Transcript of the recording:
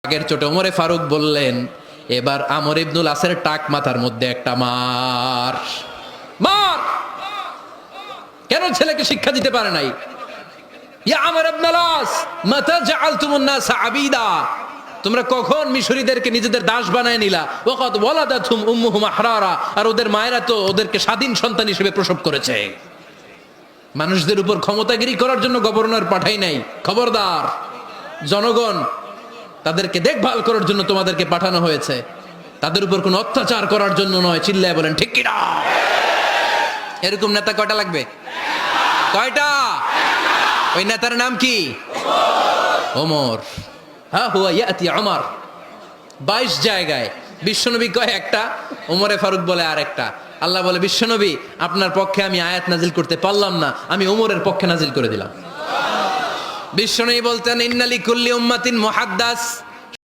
আগের ছোট ওমরে ফারুক বললেন, এবার আমর ইবনুল আসের টাক মাথার মধ্যে একটা মার মার। কেন ছেলেকে শিক্ষা দিতে পারে নাই? ইয়া আমর ইবনুল আস, মাতা জাআলতুমুন নাস আবিদা, তোমরা কখন মিশরীদেরকে নিজেদের দাস বানায় নিলা? ওয়াকাদ ওয়ালাদাতুহুম উম্মুহুম আহরারা, আর ওদের মায়েরা তো ওদেরকে স্বাধীন সন্তান হিসেবে প্রসব করেছে। মানুষদের উপর ক্ষমতাগিরি করার জন্য গভর্নর পাঠাই নাই। খবরদার, জনগণ তাদেরকে দেখভাল করার জন্য তোমাদেরকে পাঠানো হয়েছে, তাদের উপর কোনো অত্যাচার করার জন্য নয়। চিল্লায় বলেন ঠিক কিনা? এরকম নেতা কয়টা লাগবে? কয়টা? ওই নেতার নাম কি? ওমর। হ্যাঁ, হুয়া ইয়াতি ওমর। 22 জায়গায় বিশ্বনবী কয় একটা, ওমরে ফারুক বলে আর একটা। আল্লাহ বলে, বিশ্বনবী আপনার পক্ষে আমি আয়াত নাজিল করতে পারলাম না, আমি ওমরের পক্ষে নাজিল করে দিলাম। বিশ্বনবী বলতেন, ইন্নালি কুল্লি উম্মাতিন মুহাদ্দাস,